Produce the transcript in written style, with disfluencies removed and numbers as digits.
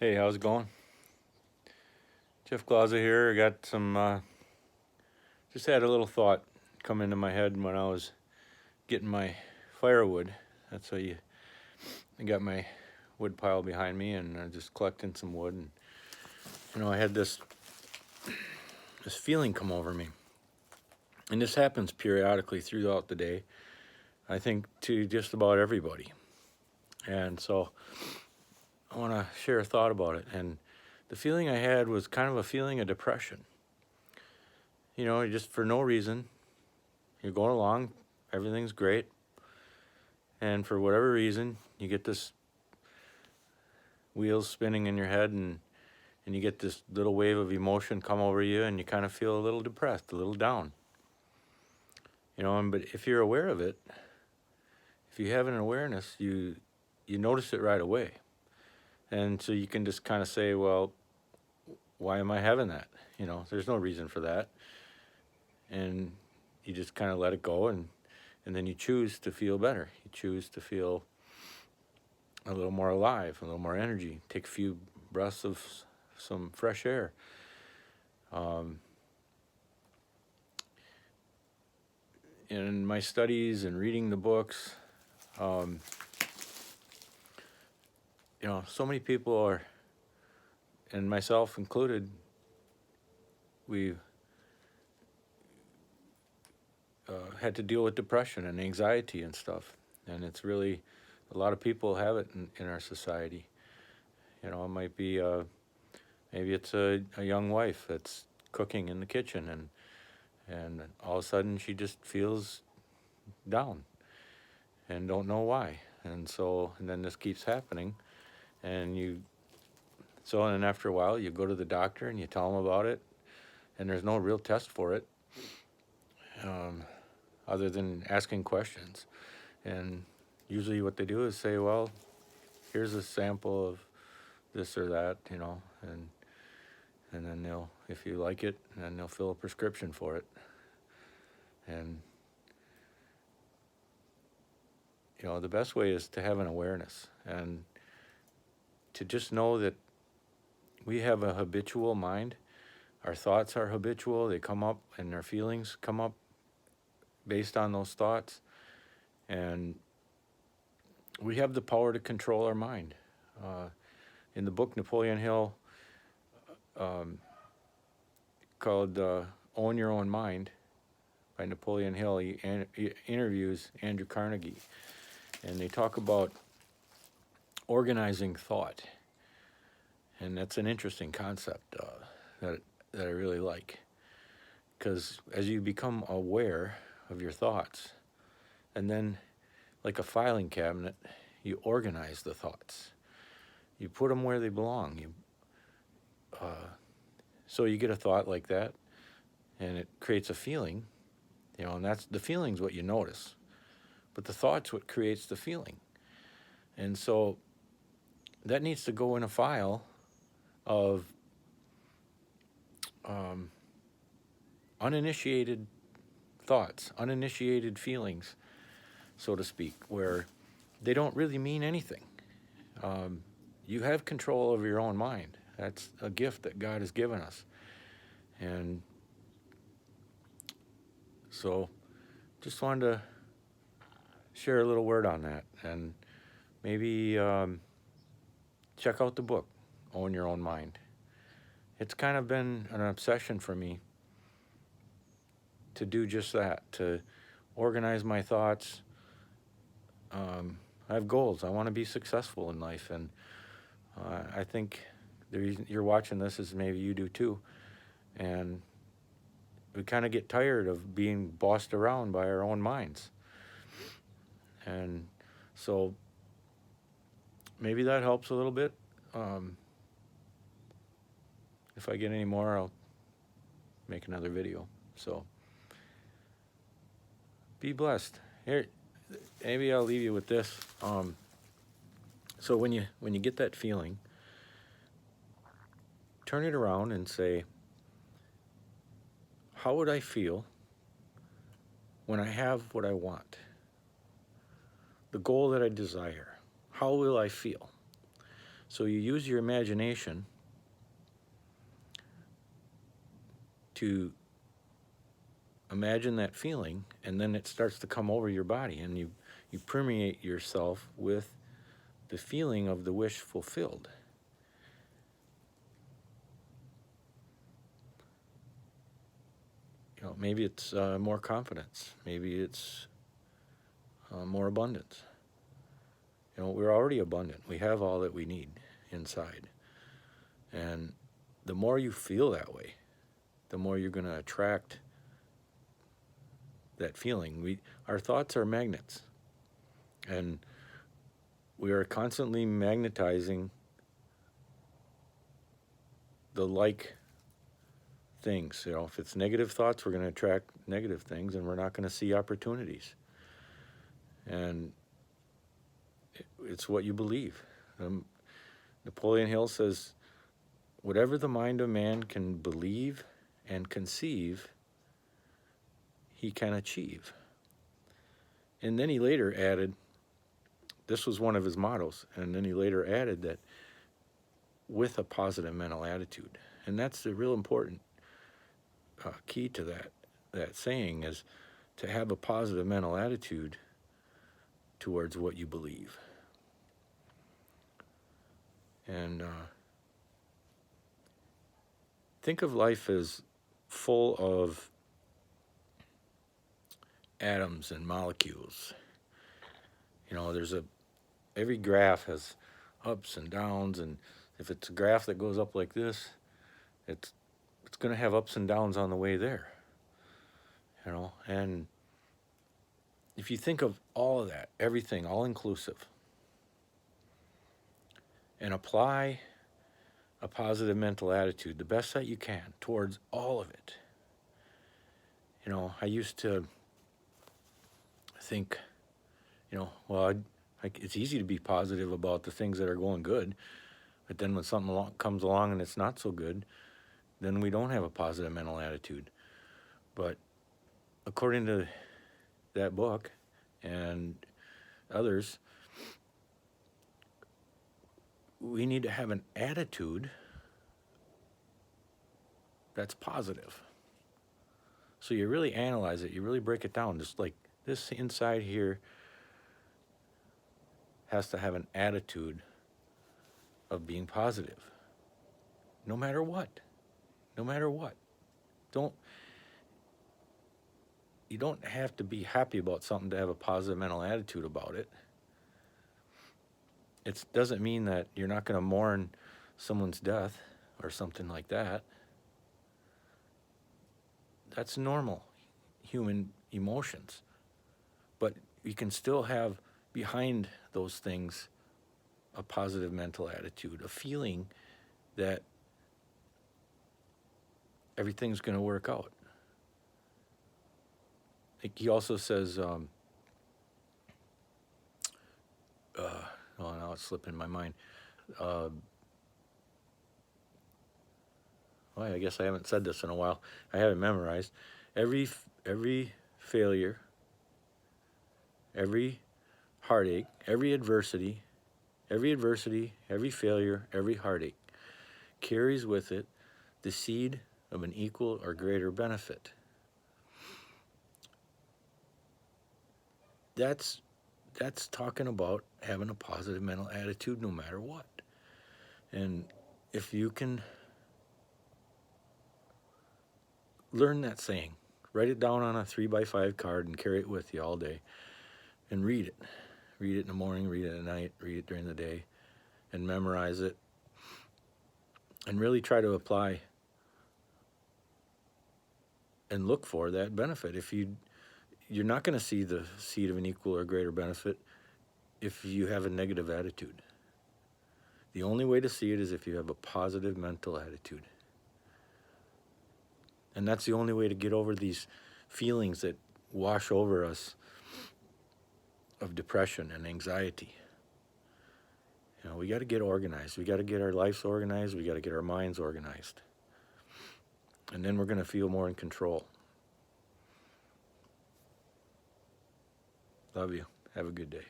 Hey, how's it going? Jeff Glaza here. I got some, just had a little thought come into my head when I was getting my firewood. That's how I got my wood pile behind me and I just collecting some wood. And, I had this feeling come over me. And this happens periodically throughout the day, I think, to just about everybody. And so I want to share a thought about it. And the feeling I had was kind of a feeling of depression. Just for no reason, you're going along, everything's great, and for whatever reason, you get this wheels spinning in your head, and you get this little wave of emotion come over you, and you kind of feel a little depressed, a little down. But if you're aware of it, if you have an awareness, you notice it right away. And so you can just kind of say, well, why am I having that? There's no reason for that. And you just kind of let it go, and then you choose to feel better. You choose to feel a little more alive, a little more energy. Take a few breaths of some fresh air. In my studies and reading the books, so many people are, and myself included, we've had to deal with depression and anxiety and stuff. And it's really, a lot of people have it in our society. It might be, maybe it's a young wife that's cooking in the kitchen, and all of a sudden she just feels down and don't know why. And then this keeps happening, and then after a while you go to the doctor and you tell them about it, and there's no real test for it, other than asking questions. And usually what they do is say, well, here's a sample of this or that, and then they'll, if you like it, then they'll fill a prescription for it. And the best way is to have an awareness and to just know that we have a habitual mind. Our thoughts are habitual. They come up, and our feelings come up based on those thoughts. And we have the power to control our mind. In the book Napoleon Hill, called Own Your Own Mind by Napoleon Hill, he interviews Andrew Carnegie, and they talk about organizing thought. And that's an interesting concept that I really like, because as you become aware of your thoughts, and then like a filing cabinet, you organize the thoughts. You put them where they belong. So you get a thought like that, and it creates a feeling, and that's the feeling's what you notice, but the thought's what creates the feeling. And so that needs to go in a file of uninitiated thoughts, uninitiated feelings, so to speak, where they don't really mean anything. You have control over your own mind. That's a gift that God has given us. And so just wanted to share a little word on that, and maybe check out the book, Own Your Own Mind. It's kind of been an obsession for me to do just that, to organize my thoughts. I have goals. I want to be successful in life, and I think the reason you're watching this is maybe you do too. And we kind of get tired of being bossed around by our own minds. And so maybe that helps a little bit. If I get any more, I'll make another video. So be blessed. Here, maybe I'll leave you with this. So when you get that feeling, turn it around and say, how would I feel when I have what I want? The goal that I desire. How will I feel? So you use your imagination to imagine that feeling, and then it starts to come over your body, and you permeate yourself with the feeling of the wish fulfilled. You know, maybe it's more confidence. Maybe it's more abundance. You know, we're already abundant. We have all that we need inside. And the more you feel that way, the more you're going to attract that feeling. Our thoughts are magnets. And we are constantly magnetizing the like things. You know, if it's negative thoughts, we're going to attract negative things, and we're not going to see opportunities. And it's what you believe. Napoleon Hill says, whatever the mind of man can believe and conceive, he can achieve. And then he later added, this was one of his mottos, and then he later added that with a positive mental attitude. And that's the real important key to that saying, is to have a positive mental attitude towards what you believe. And think of life as full of atoms and molecules. You know, every graph has ups and downs, and if it's a graph that goes up like this, it's going to have ups and downs on the way there. You know, and if you think of all of that, everything, all inclusive, and apply a positive mental attitude the best that you can towards all of it. You know, I used to think, you know, well, it's easy to be positive about the things that are going good, but then when something comes along and it's not so good, then we don't have a positive mental attitude. But according to that book and others, we need to have an attitude that's positive. So you really analyze it, you really break it down, just like this inside here has to have an attitude of being positive. No matter what. No matter what. You don't have to be happy about something to have a positive mental attitude about it. It doesn't mean that you're not going to mourn someone's death or something like that. That's normal human emotions. But you can still have behind those things a positive mental attitude, a feeling that everything's going to work out. He also says, now it's slipping my mind. Well, I guess I haven't said this in a while. I have it memorized. Every failure, every heartache, every adversity, every failure, every heartache carries with it the seed of an equal or greater benefit. That's talking about having a positive mental attitude no matter what. And if you can learn that saying, write it down on a 3x5 card and carry it with you all day, and read it. Read it in the morning, read it at night, read it during the day, and memorize it. And really try to apply and look for that benefit. If you're not going to see the seed of an equal or greater benefit if you have a negative attitude. The only way to see it is if you have a positive mental attitude. And that's the only way to get over these feelings that wash over us of depression and anxiety. You know, we got to get organized. We got to get our lives organized. We got to get our minds organized. And then we're going to feel more in control. Love you. Have a good day.